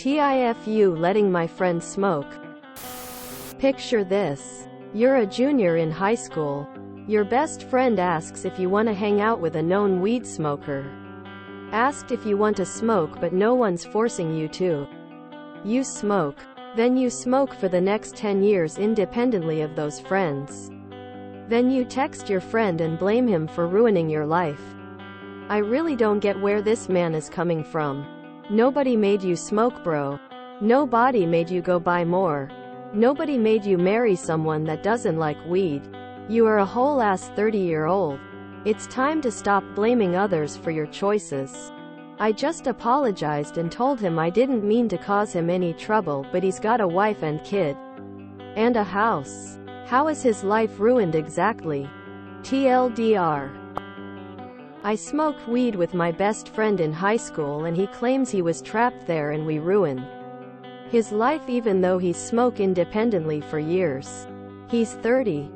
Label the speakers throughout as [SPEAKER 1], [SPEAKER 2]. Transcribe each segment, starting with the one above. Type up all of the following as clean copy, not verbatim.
[SPEAKER 1] TIFU letting my friend smoke. Picture this. You're a junior in high school. Your best friend asks if you want to hang out with a known weed smoker. Asked if you want to smoke, but no one's forcing you to. You smoke. Then you smoke for the next 10 years independently of those friends. Then you text your friend and blame him for ruining your life. I really don't get where this man is coming from. Nobody made you smoke, bro. Nobody made you go buy more. Nobody made you marry someone that doesn't like weed. You are a whole-ass 30-year-old. It's time to stop blaming others for your choices. I just apologized and told him I didn't mean to cause him any trouble, but he's got a wife and kid. And a house. How is his life ruined exactly? TLDR. I smoked weed with my best friend in high school and he claims he was trapped there and we ruined his life even though he smoked independently for years. He's 30.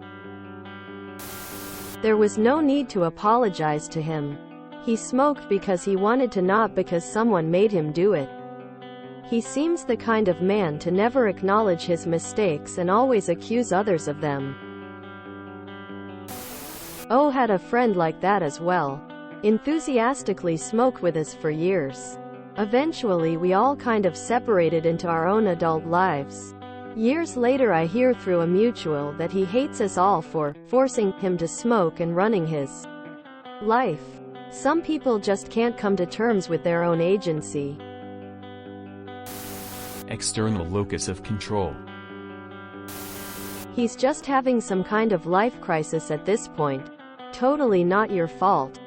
[SPEAKER 1] There was no need to apologize to him. He smoked because he wanted to, not because someone made him do it. He seems the kind of man to never acknowledge his mistakes and always accuse others of them. Oh, had a friend like that as well. Enthusiastically smoked with us for years. Eventually we all kind of separated into our own adult lives. Years later I hear through a mutual that he hates us all for forcing him to smoke and running his life. Some people just can't come to terms with their own agency.
[SPEAKER 2] External locus of control.
[SPEAKER 1] He's just having some kind of life crisis at this point. Totally not your fault.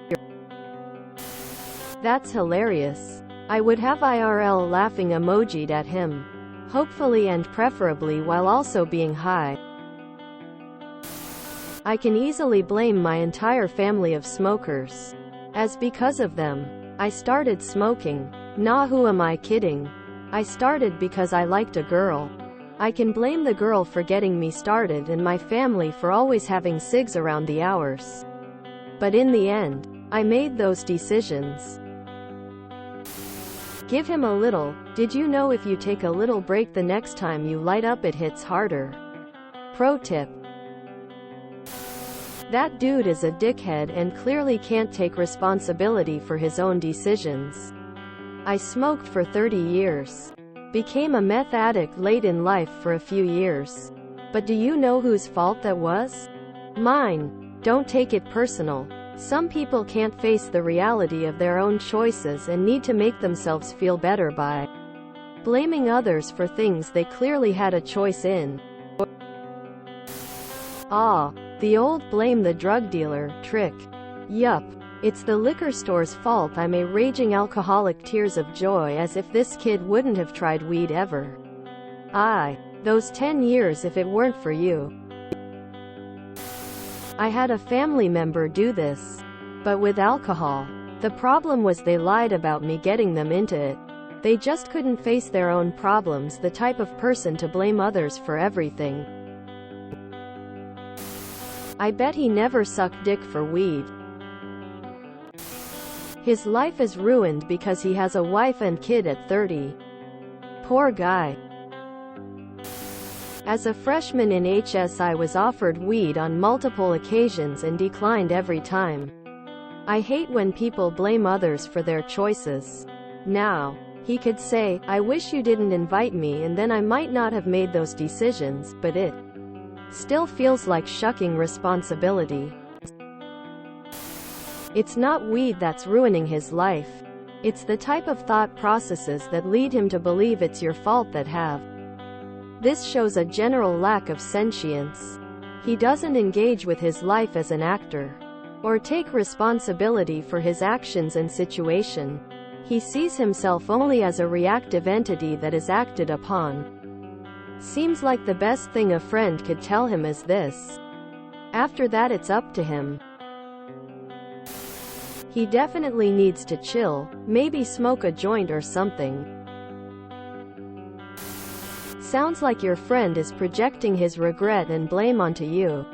[SPEAKER 1] That's hilarious. I would have IRL laughing emoji'd at him. Hopefully and preferably while also being high. I can easily blame my entire family of smokers. As because of them, I started smoking. Nah, who am I kidding? I started because I liked a girl. I can blame the girl for getting me started and my family for always having cigs around the hours. But in the end, I made those decisions. Give him a little. Did you know if you take a little break the next time you light up it hits harder? Pro tip. That dude is a dickhead and clearly can't take responsibility for his own decisions. I smoked for 30 years. Became a meth addict late in life for a few years. But do you know whose fault that was? Mine. Don't take it personal. Some people can't face the reality of their own choices and need to make themselves feel better by blaming others for things they clearly had a choice in. Ah, the old blame the drug dealer trick. Yup. It's the liquor store's fault. I'm a raging alcoholic, tears of joy as if this kid wouldn't have tried weed ever. Those 10 years if it weren't for you. I had a family member do this. But with alcohol. The problem was they lied about me getting them into it. They just couldn't face their own problems, the type of person to blame others for everything. I bet he never sucked dick for weed. His life is ruined because he has a wife and kid at 30. Poor guy. As a freshman in HS I was offered weed on multiple occasions and declined every time. I hate when people blame others for their choices. Now, he could say, I wish you didn't invite me, and then I might not have made those decisions, but it still feels like shucking responsibility. It's not weed that's ruining his life. It's the type of thought processes that lead him to believe it's your fault that have. This shows a general lack of sentience. He doesn't engage with his life as an actor, or take responsibility for his actions and situation. He sees himself only as a reactive entity that is acted upon. Seems like the best thing a friend could tell him is this. After that it's up to him. He definitely needs to chill, maybe smoke a joint or something. Sounds like your friend is projecting his regret and blame onto you.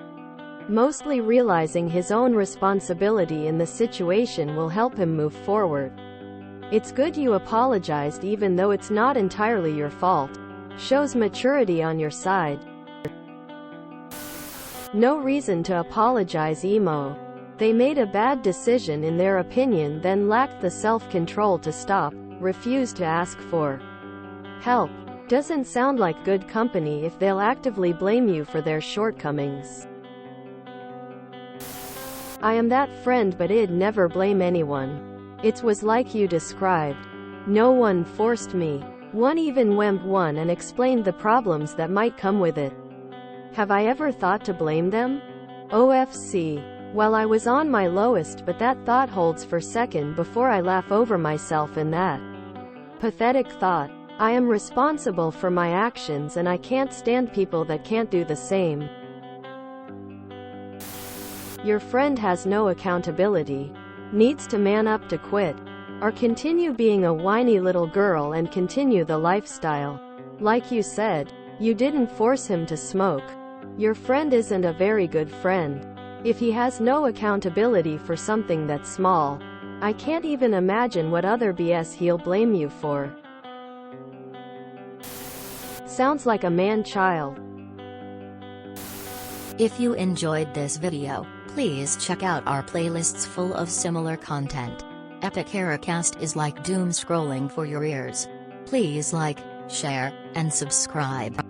[SPEAKER 1] Mostly realizing his own responsibility in the situation will help him move forward. It's good you apologized even though it's not entirely your fault. Shows maturity on your side. No reason to apologize, emo. They made a bad decision in their opinion, then lacked the self-control to stop, refused to ask for help. Doesn't sound like good company if they'll actively blame you for their shortcomings. I am that friend but I'd never blame anyone. It was like you described. No one forced me. One even went one and explained the problems that might come with it. Have I ever thought to blame them? OFC. Well, I was on my lowest, but that thought holds for second before I laugh over myself in that pathetic thought. I am responsible for my actions and I can't stand people that can't do the same. Your friend has no accountability. Needs to man up to quit. Or continue being a whiny little girl and continue the lifestyle. Like you said, you didn't force him to smoke. Your friend isn't a very good friend. If he has no accountability for something that small, I can't even imagine what other BS he'll blame you for. Sounds like a man-child.
[SPEAKER 3] If you enjoyed this video, please check out our playlists full of similar content. Epic Heracast is like doom scrolling for your ears. Please like, share, and subscribe.